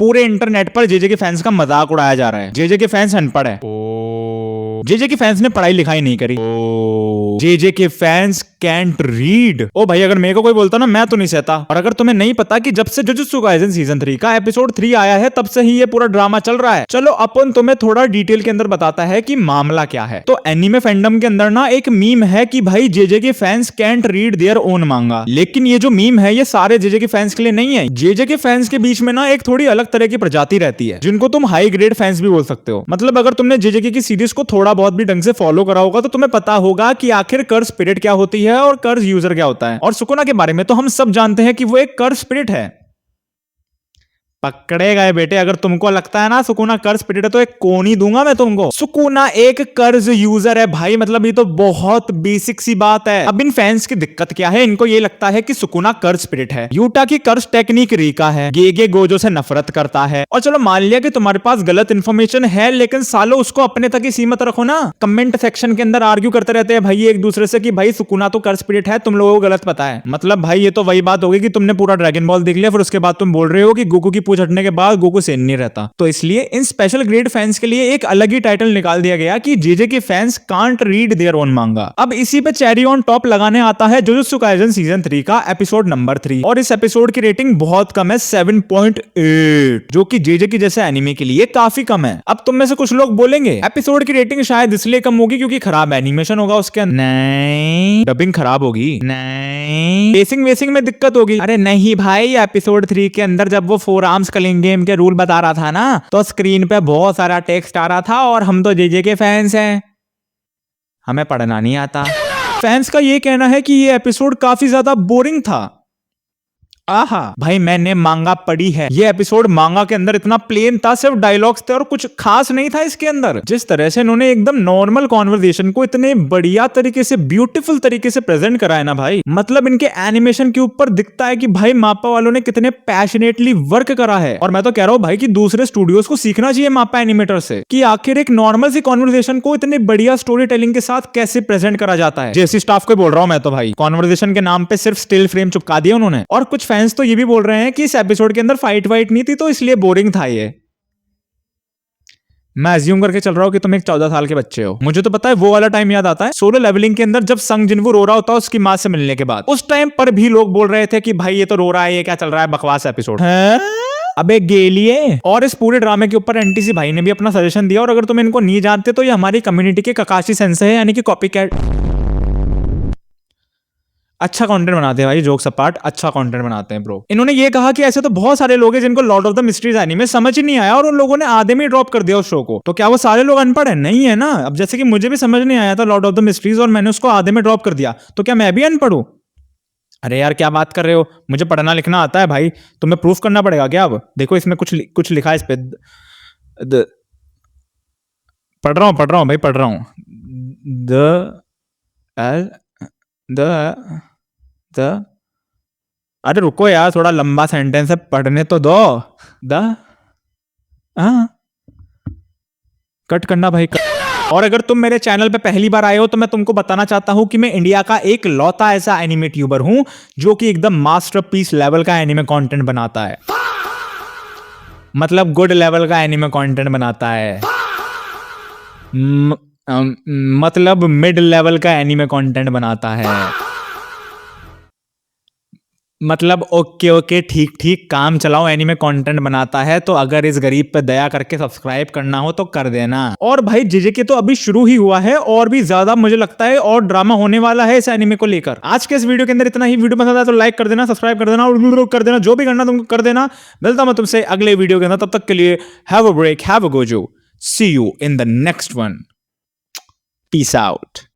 पूरे इंटरनेट पर जेजे के फैंस का मजाक उड़ाया जा रहा है। जेजे के फैंस अनपढ़ है। जेजे के फैंस ने पढ़ाई लिखाई नहीं करी। जेजे के फैंस कैंट रीड। ओ भाई, अगर मेरे को कोई बोलता ना, मैं तो नहीं सहता। और अगर तुम्हें नहीं पता कि जब से जुजुत्सु काइसेन सीजन 3 का एपिसोड 3 आया है, तब से ही ये पूरा ड्रामा चल रहा है। चलो अपन तुम्हें थोड़ा डिटेल के अंदर बताता है कि मामला क्या है। तो एनीमे फैंडम के अंदर ना एक मीम है कि भाई जेजे के fans can't read their own manga. लेकिन ये जो मीम है, ये सारे जेजे के फैंस के लिए नहीं है। जेजे के फैंस के बीच में ना एक थोड़ी अलग तरह की प्रजाति रहती है, जिनको तुम हाई ग्रेड फैंस भी बोल सकते हो। मतलब अगर तुमने जेजे की सीरीज को थोड़ा बहुत भी ढंग से फॉलो करा होगा तो तुम्हें पता होगा कि आखिर कर्स स्पिरिट क्या होती है और कर्स यूजर क्या होता है। और सुकुना के बारे में तो हम सब जानते हैं कि वो एक कर्स स्पिरिट है। पकड़े गए बेटे। अगर तुमको लगता है ना सुकुना कर्ज स्पिरिट है तो एक कोनी दूंगा मैं तुमको। सुकुना एक कर्ज यूजर है भाई। मतलब ये तो बहुत बेसिक सी बात है। अब इन फैंस की दिक्कत क्या है, इनको ये लगता है कि सुकुना कर्ज स्पिरिट है, यूटा की कर्ज टेक्निक रीका है, गेगे गोजो से नफरत करता है। और चलो मान लिया कि तुम्हारे पास गलत इंफॉर्मेशन है, लेकिन सालो उसको अपने तक ही सीमित रखो ना। कमेंट सेक्शन के अंदर आर्ग्यू करते रहते हैं भाई एक दूसरे से कि भाई सुकुना तो कर्ज स्पिरिट है, तुम लोगों को गलत पता है। मतलब भाई ये तो वही बात होगी कि तुमने पूरा ड्रैगन बॉल देख लिया, फिर उसके बाद तुम बोल रहे हो कि गोकू की पूछ हटने के बाद गोकू सेन नहीं रहता। तो इसलिए इन स्पेशल ग्रेड फैंस के लिए एक अलग ही टाइटल निकाल दिया गया कि जेजे के fans can't read their own मांगा। अब इसी पे चेरी ऑन टॉप लगाने आता है जुजुत्सु काइसेन सीजन 3 का एपिसोड नंबर 3। और इस एपिसोड की रेटिंग बहुत कम है, 7.8, जो कि जेजे की जैसे एनिमे के लिए काफी कम है। अब तुम में से कुछ लोग बोलेंगे एपिसोड की रेटिंग शायद इसलिए कम होगी क्योंकि खराब एनिमेशन होगा उसके अंदर। नहीं, डबिंग खराब होगी। नहीं, पेसिंग वेसिंग में दिक्कत होगी। अरे नहीं भाई, एपिसोड 3 के अंदर जब वो 4 आर्म्स कलिंग गेम के रूल बता रहा था ना, तो स्क्रीन पे बहुत सारा टेक्स्ट आ रहा था और हम तो जेजे के फैंस हैं, हमें पढ़ना नहीं आता। फैंस का ये कहना है कि ये एपिसोड काफी ज्यादा बोरिंग था। आहा भाई, मैंने मांगा पढ़ी है। ये एपिसोड मांगा के अंदर इतना प्लेन था, सिर्फ डायलॉग्स थे और कुछ खास नहीं था इसके अंदर। जिस तरह से इन्होंने एकदम नॉर्मल कॉन्वर्सेशन को इतने बढ़िया तरीके से, ब्यूटीफुल तरीके से प्रेजेंट करा है ना भाई, मतलब इनके एनिमेशन के ऊपर दिखता है कि भाई मापा वालों ने कितने पैशनेटली वर्क करा है। और मैं तो कह रहा हूँ भाई कि दूसरे स्टूडियोज को सीखना चाहिए मापा एनिमेटर से कि आखिर एक नॉर्मल सी कॉन्वर्सेशन को इतने बढ़िया स्टोरी टेलिंग के साथ कैसे प्रेजेंट करा जाता है। जैसी स्टाफ को बोल रहा हूँ मैं तो भाई, कॉन्वर्सेशन के नाम पे सिर्फ स्टिल फ्रेम चिपका दिया उन्होंने। और कुछ फैंस तो ये भी बोल रहे हैं कि इस एपिसोड के अंदर फाइट वाइट नहीं थी तो इसलिए बोरिंग था ये। मैं अज्यूम करके चल रहा हूं कि तुम एक 14 साल के बच्चे हो। मुझे तो पता है वो वाला टाइम याद आता है सोलो लेवलिंग के अंदर जब संग जिनवू रो रहा होता है उसकी मां से मिलने के बाद। उस टाइम पर भी लोग बोल रहे थे कि भाई ये तो रो रहा है, ये क्या चल रहा है, बकवास एपिसोड है। अबे गेलिए। और इस पूरे ड्रामे के ऊपर एनटीसी भाई ने भी अपना सजेशन दिया। और अगर तुम इनको नहीं जानते तो ये हमारी कम्युनिटी के ककाशी सेंसे है, यानी कि कॉपीकैट। अच्छा कंटेंट बनाते हैं भाई, जोक्स अपार्ट, अच्छा कंटेंट बनाते हैं ब्रो। इन्होंने ये कहा कि ऐसे तो बहुत सारे लोग हैं जिनको Lord of the mysteries anime समझ ही नहीं आया और उन लोगों ने आधे में ड्रॉप कर दिया उस शो को। तो क्या वो सारे लोग अनपढ़ है? नहीं है ना। अब जैसे कि मुझे भी समझ नहीं आया था लॉर्ड ऑफ द मिस्ट्रीज और मैंने उसको आधे में ड्रॉप कर दिया, तो क्या मैं भी अनपढ़ हूं? अरे यार क्या बात कर रहे हो, मुझे पढ़ना लिखना आता है भाई। तुम्हें प्रूफ करना पड़ेगा क्या? अब देखो इसमें कुछ लिखा है इस पे। पढ़ रहा हूँ भाई, पढ़ रहा हूँ। द अरे रुको यार, थोड़ा लंबा सेंटेंस है, पढ़ने तो दो। द कट करना भाई, कट। और अगर तुम मेरे चैनल पे पहली बार आए हो तो मैं तुमको बताना चाहता हूं कि मैं इंडिया का एक लौता ऐसा एनिमे ट्यूबर हूं जो कि एकदम मास्टरपीस लेवल का एनिमे कंटेंट बनाता है। मतलब गुड लेवल का एनिमे कंटेंट बनाता है। मतलब मिड लेवल का एनिमे कंटेंट बनाता है। मतलब ओके ठीक ठीक काम चलाओ एनीमे कंटेंट बनाता है। तो अगर इस गरीब पे दया करके सब्सक्राइब करना हो तो कर देना। और भाई जेजे के तो अभी शुरू ही हुआ है और भी ज्यादा मुझे लगता है और ड्रामा होने वाला है इस एनीमे को लेकर। आज के इस वीडियो के अंदर इतना ही। वीडियो पसंद आया तो लाइक कर देना, सब्सक्राइब कर देना और कर देना, जो भी करना तुमको कर देना। मिलता मैं तुमसे अगले वीडियो के अंदर, तब तक के लिए have a break, have a Gojo, see you in the next one, peace out.